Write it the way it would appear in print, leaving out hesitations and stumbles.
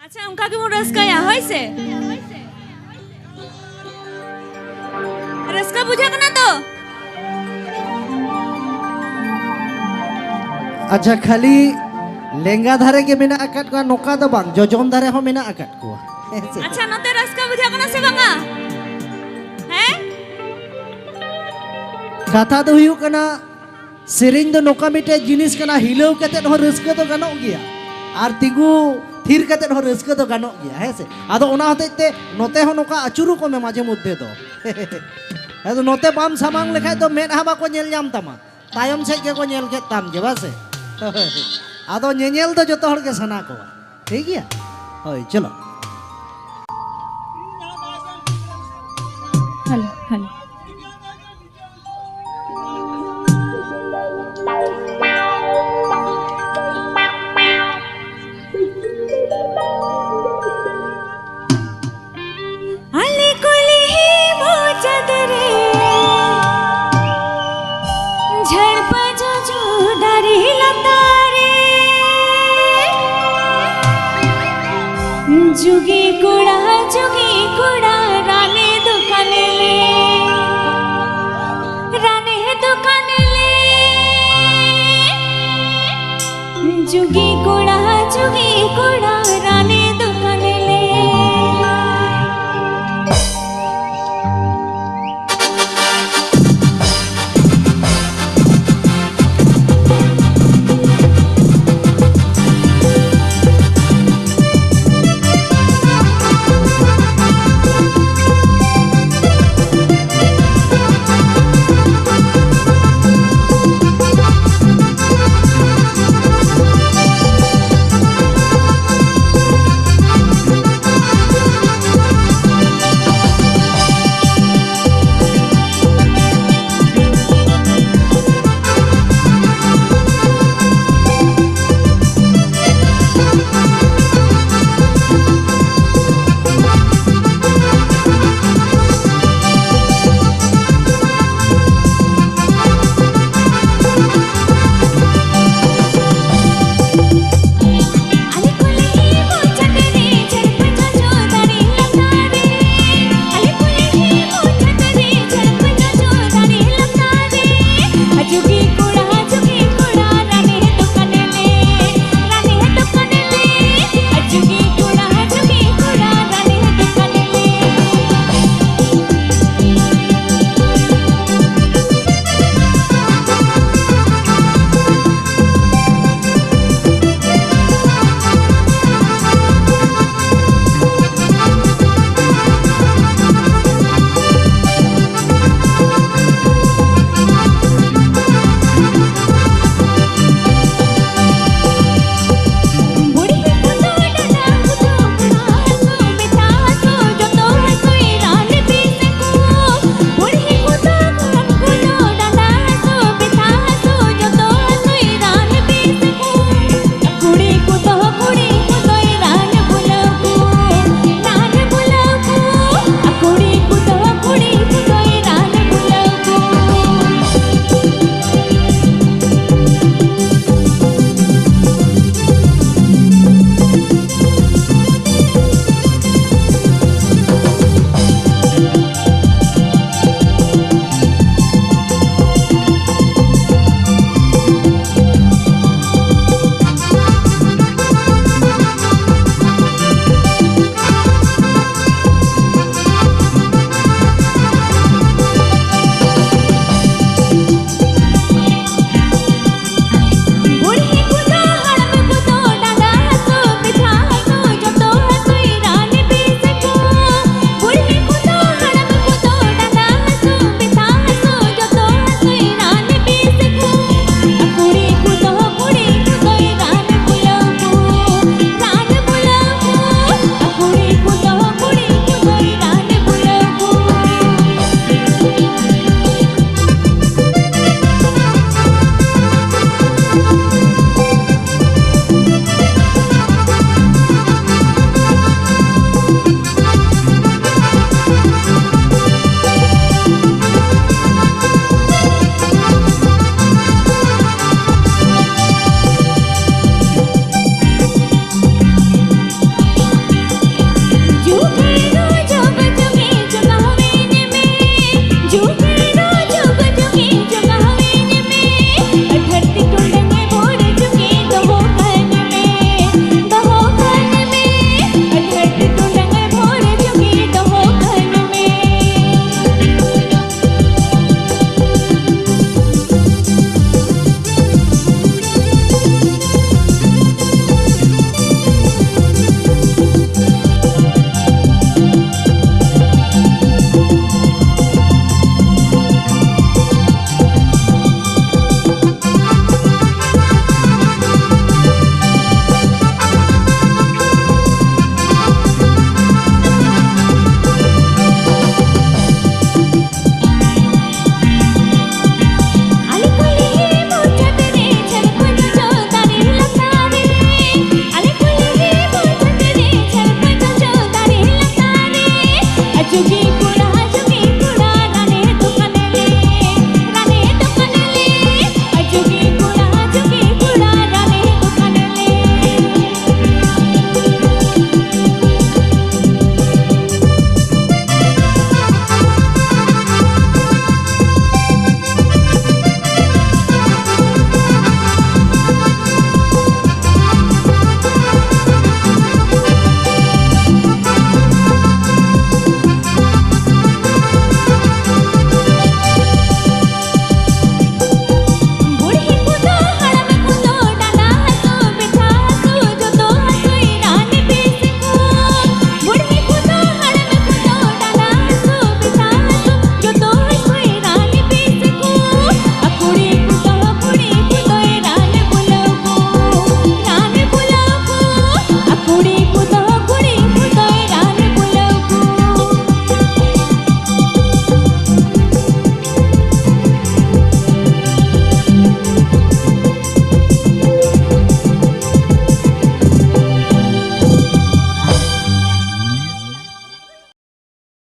আচ্ছা অঙ্কা কি মোর রসকায়া হইছে রসকা বুঝা কেনা তো अच्छा खाली लेंगा धारे के मेना आकाट को नोका तो बांग जोजोम धारे हो मेना आकाट को আচ্ছা নতে রসকা বুঝা কেনা সে বাঙা হ্যাঁ कथा तो हुई कना सेरिंग दो नोका मिटे जिनिस कना हिलो कते हो रस्का तो गानो गया और तिगु थीर कते हो रस्का तो गानो गया है से आदो ओना होते नोते हो नोका अचुरु को में माजे मुद्दे दो तो नोते बाम सामांग लेखाय तो मेन हाबा को नेल जाम तमा तायम से के को नेल के ताम जे बासे आदो नेल तो जतो हर के सना को ठीक है होय चलो हेलो हेलो আলে কোলে মোচাদরে ঝড়পা জজু দারি লতারে যুগে কোড়া রানে